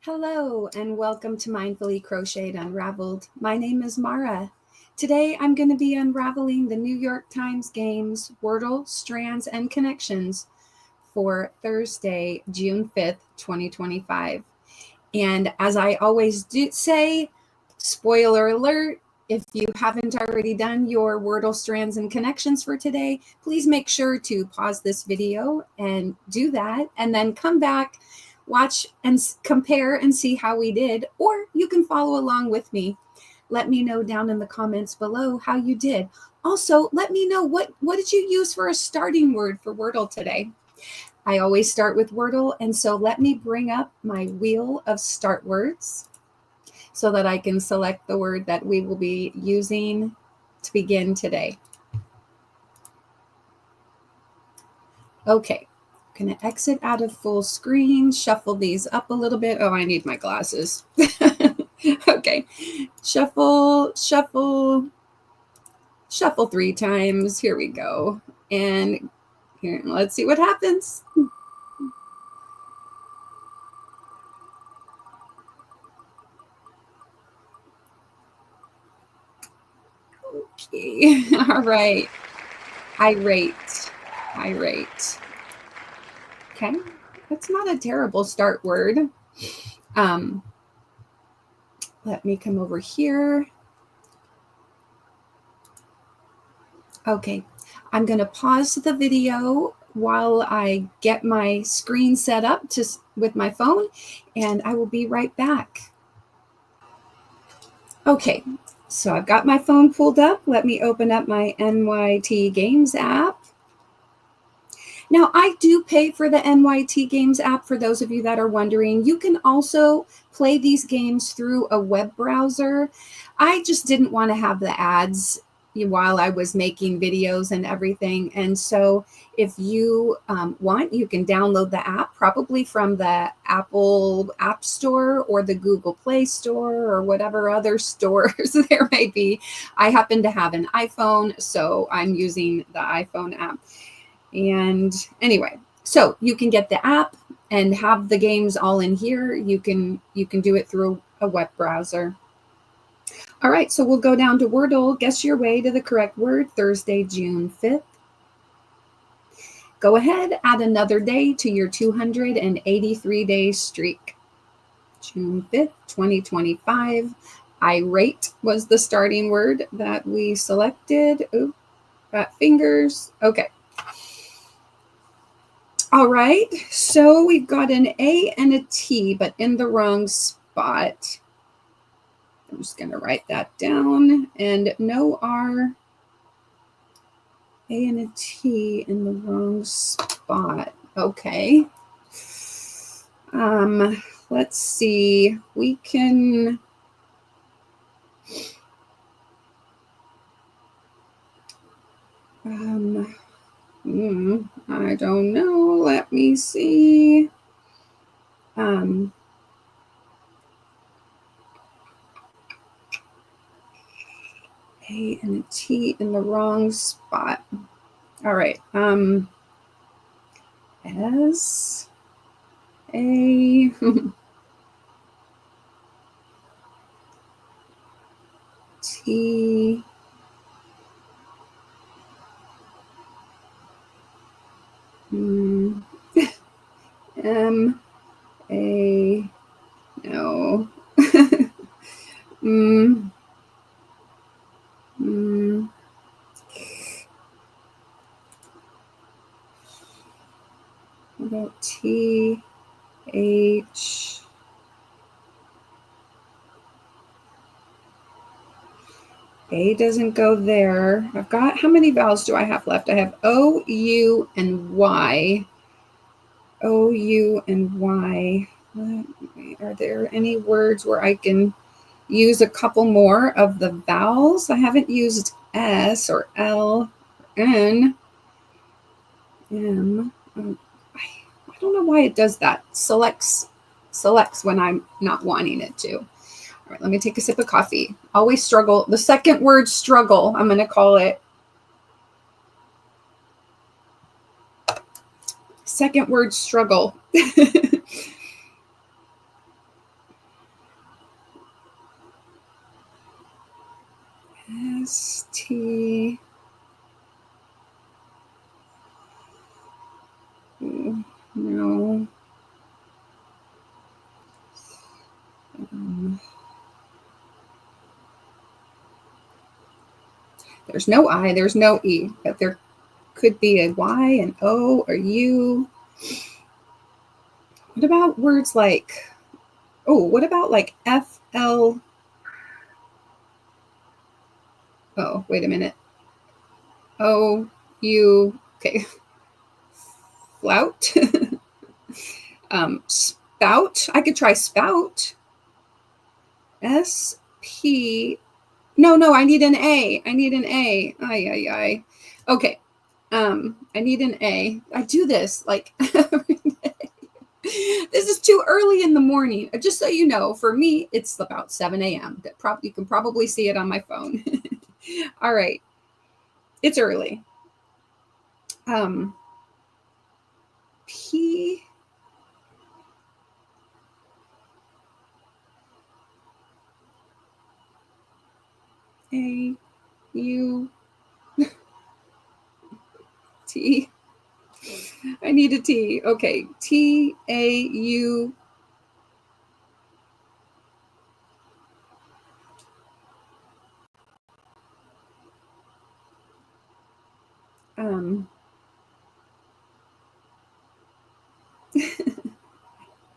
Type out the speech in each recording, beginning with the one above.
Hello and welcome to Mindfully Crocheted Unraveled. My name is Mara. Today I'm going to be unraveling the New York Times games Wordle, Strands, and Connections for Thursday, June 5th, 2025. And as I always do say, spoiler alert, if you haven't already done your Wordle, Strands, and Connections for today, please make sure to pause this video and do that, and then come back, watch and compare and see how we did, or you can follow along with me. Let me know down in the comments below how you did. Also, let me know what did you use for a starting word for Wordle today. I always start with Wordle, and so let me bring up my wheel of start words so that I can select the word that we will be using to begin today. Okay. Going to exit out of full screen, shuffle these up a little bit. Oh, I need my glasses. Okay. Shuffle 3 times. Here we go. And here, let's see what happens. Okay. All right. Irate. Okay. That's not a terrible start word. Let me come over here. Okay, I'm going to pause the video while I get my screen set up with my phone, and I will be right back. Okay, so I've got my phone pulled up. Let me open up my NYT Games app. Now, I do pay for the NYT Games app. For those of you that are wondering, you can also play these games through a web browser. I just didn't want to have the ads while I was making videos and everything. And so if you want, you can download the app probably from the Apple App Store or the Google Play Store or whatever other stores there may be. I happen to have an iPhone, so I'm using the iPhone app. And anyway, so you can get the app and have the games all in here. You can do it through a web browser. All right, so we'll go down to Wordle. Guess your way to the correct word, Thursday, June 5th. Go ahead, add another day to your 283-day streak. June 5th, 2025. Irate was the starting word that we selected. Ooh, got fingers. Okay. All right, so we've got an A and a T, but in the wrong spot. I'm just going to write that down. And no R, A and a T in the wrong spot. Okay. Let's see. We can... I don't know. Let me see. A and a T in the wrong spot. All right. S A T M A no about T H A doesn't go there. I've got, how many vowels do I have left? I have O, U, and Y. O, U, and Y. Are there any words where I can use a couple more of the vowels? I haven't used S or L, or N, M. I don't know why it does that. Selects when I'm not wanting it to. All right, let me take a sip of coffee. Always struggle. The second word, struggle, I'm going to call it. Second word, struggle. No. There's no I, there's no E, but there could be a Y, an O, or U. What about words like, what about like FL? Oh, wait a minute. O, U, okay. Flout. Spout. I could try spout. SP. No, I need an A. I need an A. Ay. Okay. I need an A. I do this like every day. This is too early in the morning. Just so you know, for me, it's about 7 a.m. You can probably see it on my phone. All right. It's early. P. A. U. T. I need a T. Okay. T. A. U.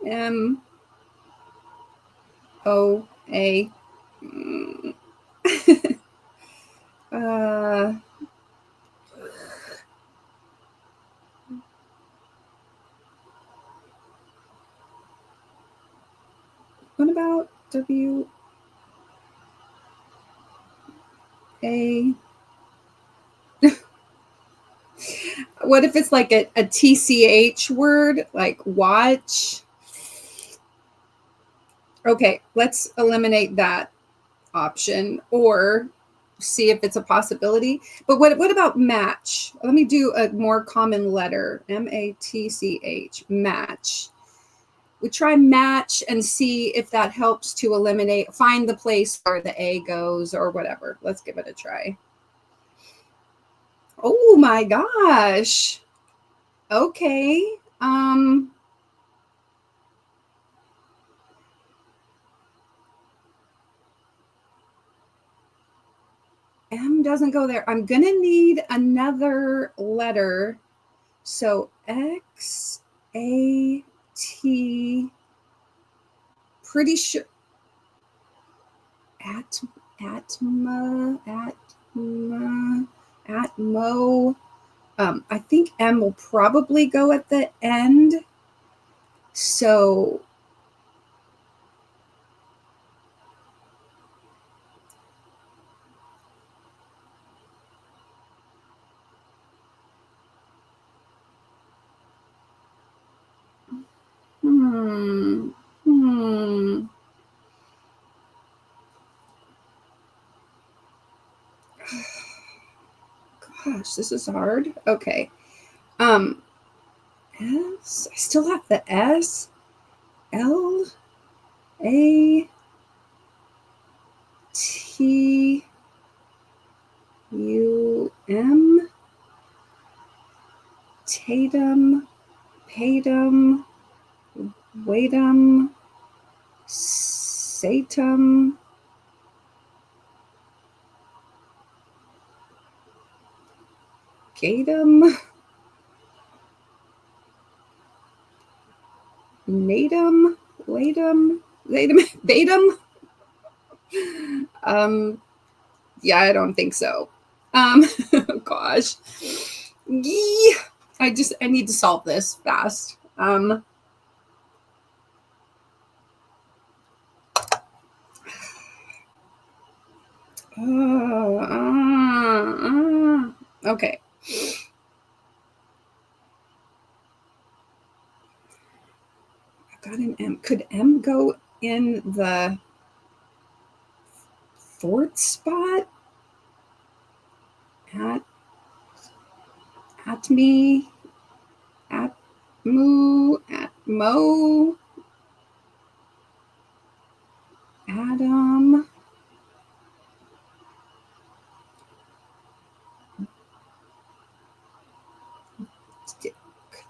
M. O. A. What about W. A. What if it's like a TCH word, like watch? Okay, let's eliminate that option or see if it's a possibility. But what about match? Let me do a more common letter. MATCH, match. We try match and see if that helps to eliminate, find the place where the A goes or whatever. Let's give it a try. Oh my gosh. Okay. M doesn't go there. I'm going to need another letter. So X, A, T, pretty sure. Atmo. I think M will probably go at the end. So Gosh, this is hard. Okay. S. I still have the S. L. A. T. U. M. Tatum. Patum. Waitum. Satum. Gatum. Natum. Latum. Datum. Yeah, I don't think so. Gosh. Yee. I need to solve this fast. Okay. I got an M. Could M go in the fourth spot? At me, at moo, at mo, Adam.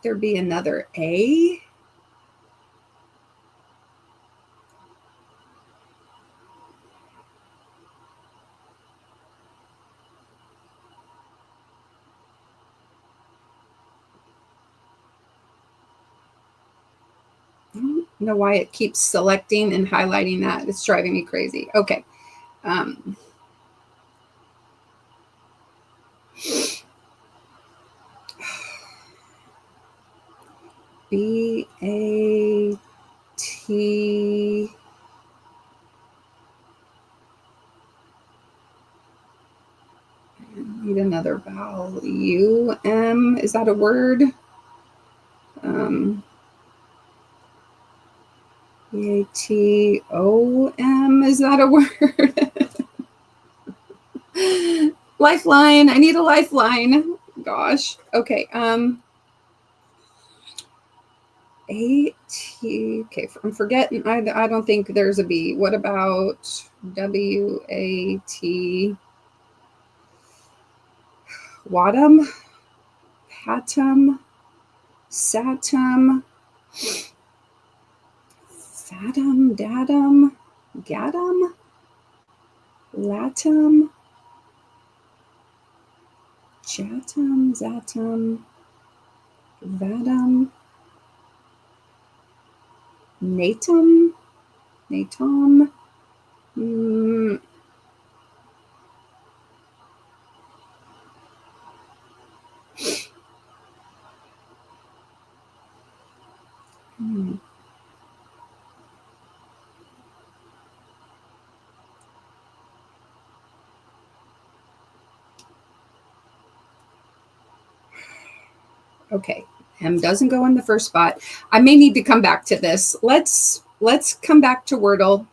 there be another A? I don't know why it keeps selecting and highlighting that. It's driving me crazy. Okay. B-A-T. Need another vowel. U-M. Is that a word? B-A-T-O-M. Is that a word? Lifeline. I need a lifeline. Gosh. Okay. A-T. Okay. I'm forgetting. I don't think there's a B. What about W-A-T? Wadum? Patum? Satum? Fatum? Datum? Gatum? Latum? Jatum? Zatum? Vatum? Natum? Natom? Okay, M doesn't go in the first spot. I may need to come back to this. Let's come back to Wordle.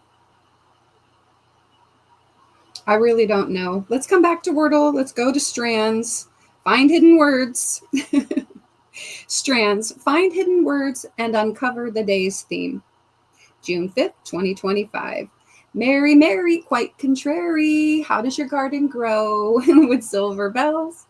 I really don't know. Let's come back to Wordle. Let's go to Strands. Find hidden words. Strands. Find hidden words and uncover the day's theme. June 5th, 2025. Mary, Mary, quite contrary. How does your garden grow with silver bells?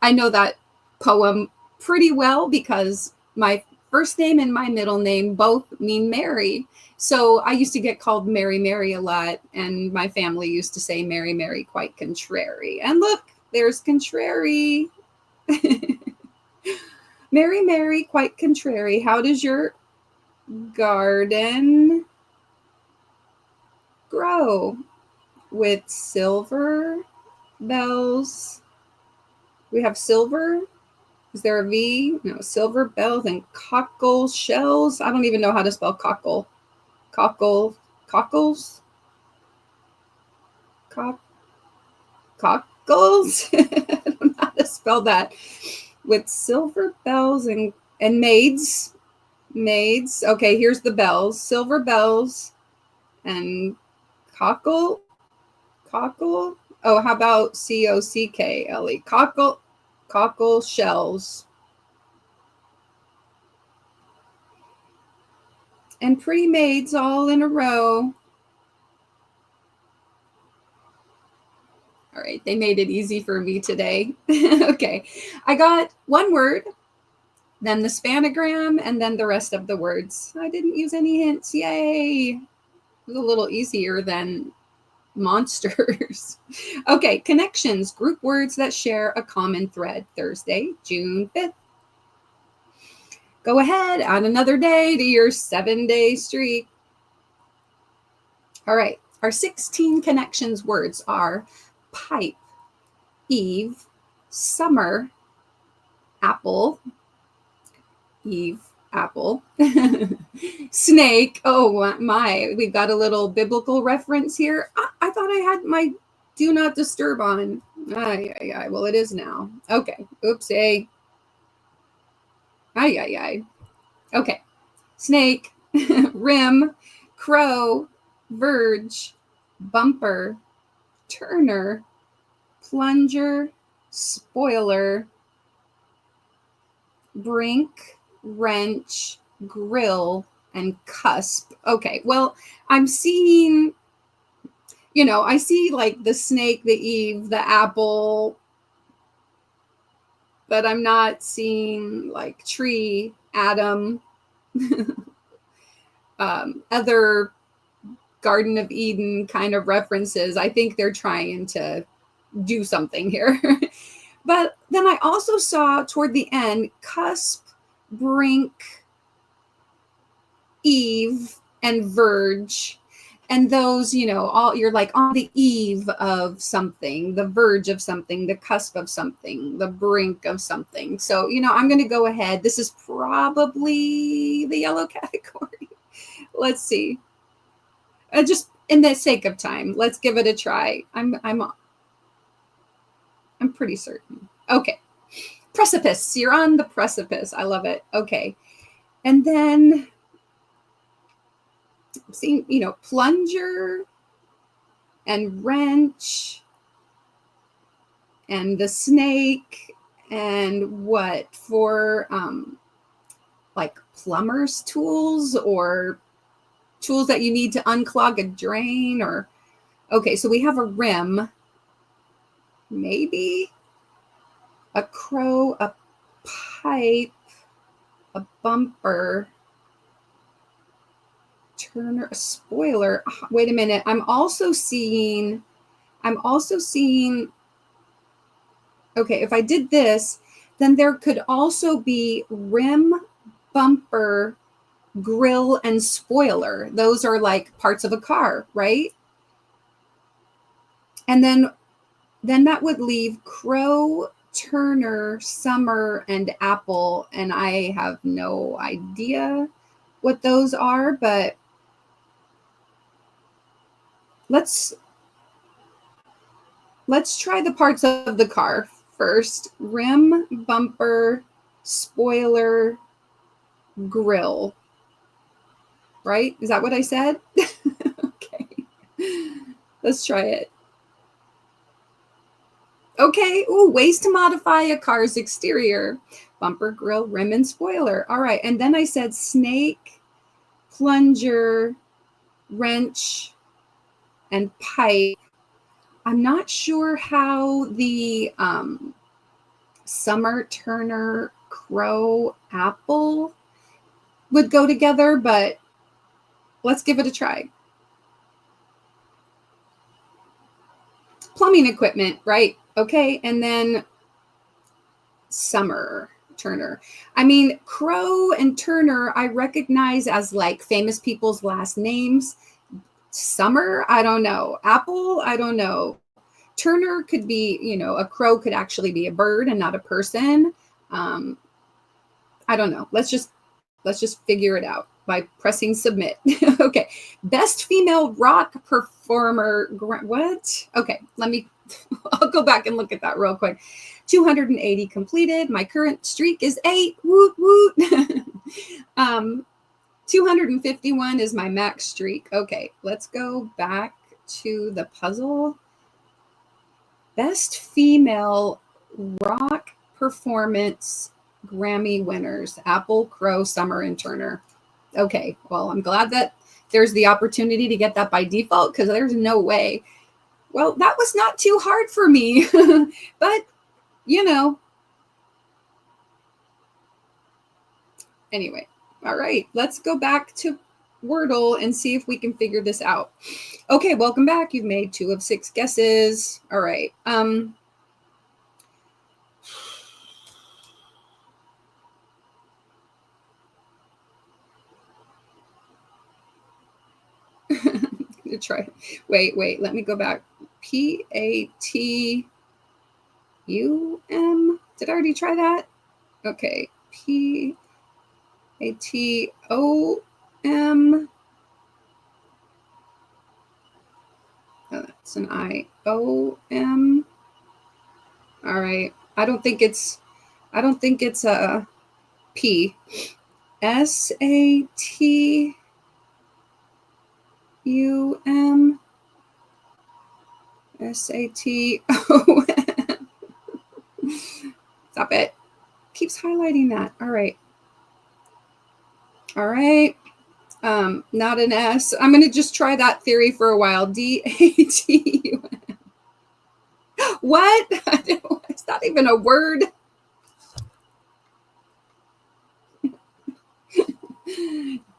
I know that poem pretty well because my first name and my middle name both mean Mary. So I used to get called Mary, Mary a lot. And my family used to say Mary, Mary, quite contrary. And look, there's contrary. Mary, Mary, quite contrary. How does your garden grow with silver bells? We have silver. Is there a V? No, silver bells and cockle shells. I don't even know how to spell cockle. Cockles? Cockles? I don't know how to spell that. With silver bells and maids. Maids. Okay, here's the bells. Silver bells and cockle. Oh, how about C-O-C-K-L-E? Cockle shells. And pretty maids all in a row. All right, they made it easy for me today. Okay, I got one word, then the spanogram, and then the rest of the words. I didn't use any hints. Yay! It was a little easier than monsters. Okay, connections, group words that share a common thread. Thursday, June 5th. Go ahead, add another day to your 7-day streak. All right, our 16 connections words are pipe, Eve, summer, apple, Eve, apple, snake. Oh my, we've got a little biblical reference here. I thought I had my do not disturb on. Well, it is now. Okay, oopsie. Okay, snake, rim, crow, verge, bumper, turner, plunger, spoiler, brink, wrench, grill, and cusp. Okay, well, I'm seeing, I see like the snake, the Eve, the apple, but I'm not seeing like tree, atom, other Garden of Eden kind of references. I think they're trying to do something here. But then I also saw toward the end, cusp, brink, eve, and verge. And those, you know, all you're like on the eve of something, the verge of something, the cusp of something, the brink of something. So, you know, I'm going to go ahead. This is probably the yellow category. Let's see. Just in the sake of time, let's give it a try. I'm pretty certain. Okay. Precipice. You're on the precipice. I love it. Okay. And then seeing, you know, plunger and wrench and the snake and what for like plumber's tools or tools that you need to unclog a drain or okay, so we have a rim, maybe a crow, a pipe, a bumper, turner, a spoiler. Wait a minute. I'm also seeing, okay, if I did this, then there could also be rim, bumper, grill, and spoiler. Those are like parts of a car, right? And then that would leave crow, turner, summer, and apple. And I have no idea what those are, but let's try the parts of the car first. Rim, bumper, spoiler, grill. Right? Is that what I said? Okay. Let's try it. Okay. Ooh, ways to modify a car's exterior. Bumper, grill, rim, and spoiler. All right. And then I said snake, plunger, wrench, and pipe. I'm not sure how the summer, turner, crow, apple would go together, but let's give it a try. Plumbing equipment, right? Okay, and then summer, turner. I mean, crow and turner, I recognize as like famous people's last names. Summer, I don't know. Apple, I don't know. Turner could be, you know, a crow could actually be a bird and not a person. I don't know. Let's just figure it out by pressing submit. Okay. Best female rock performer. What? Okay. I'll go back and look at that real quick. 280 completed. My current streak is 8. Woot, woot. 251 is my max streak. Okay. Let's go back to the puzzle. Best female rock performance Grammy winners, Apple, Crow, Summer, and Turner. Okay, well, I'm glad that there's the opportunity to get that by default because there's no way. Well, that was not too hard for me, but you know. Anyway, all right, let's go back to Wordle and see if we can figure this out. Okay, welcome back. You've made 2 of 6 guesses. All right. Try. Wait. Let me go back. PATUM. Did I already try that? Okay. PATOM. Oh, that's an IOM. All right. I don't think it's a P. SATUM. SATOM. Stop it. Keeps highlighting that. All right. Not an S. I'm going to just try that theory for a while. DATUM. What? It's not even a word.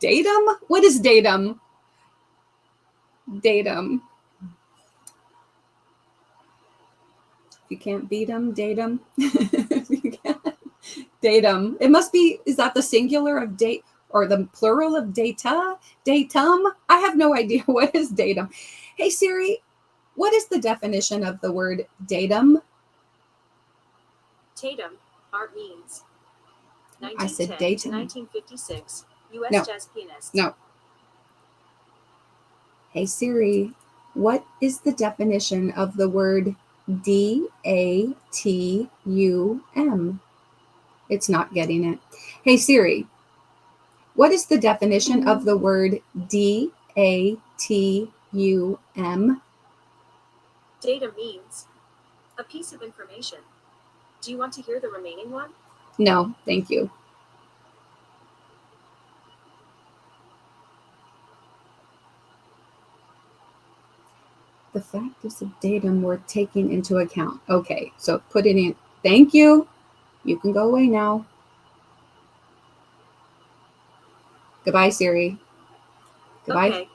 Datum? What is datum? Datum. If you can't beat them, datum. If you can't, datum. It must be, is that the singular of date or the plural of data? Datum? I have no idea. What is datum? Hey Siri, what is the definition of the word datum? Tatum, art means. I said datum. 1956, U.S. No. jazz pianist. No. Hey Siri, what is the definition of the word datum? It's not getting it. Hey Siri, what is the definition of the word datum? Datum means a piece of information. Do you want to hear the remaining one? No, thank you. The factors of datum were taken into account. Okay, so put it in. Thank you. You can go away now. Goodbye, Siri. Goodbye. Okay.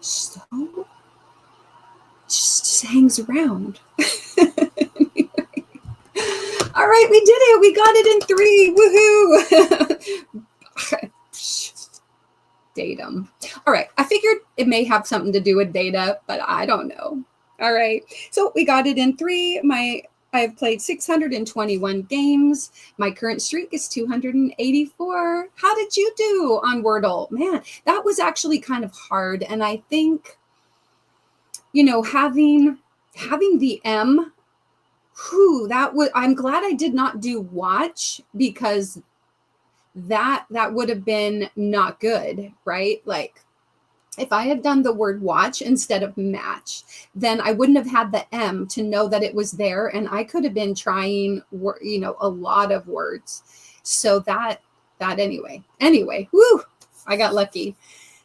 So, just hangs around. Anyway. All right, we did it. We got it in 3. Woohoo. Datum. All right, I figured it may have something to do with data, but I don't know. All right, so we got it in 3. I've played 621 games. My current streak is 284. How did you do on Wordle? Man, that was actually kind of hard. And I think, you know, having the M, I'm glad I did not do watch, because that would have been not good, right? Like if I had done the word watch instead of match, then I wouldn't have had the M to know that it was there. And I could have been trying, you know, a lot of words. So that anyway, woo, I got lucky.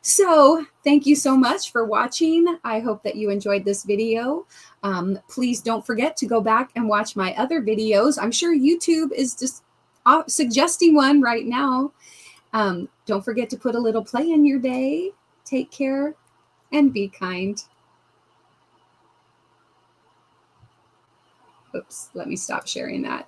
So thank you so much for watching. I hope that you enjoyed this video. Please don't forget to go back and watch my other videos. I'm sure YouTube is just suggesting one right now. Don't forget to put a little play in your day. Take care and be kind. Oops, let me stop sharing that.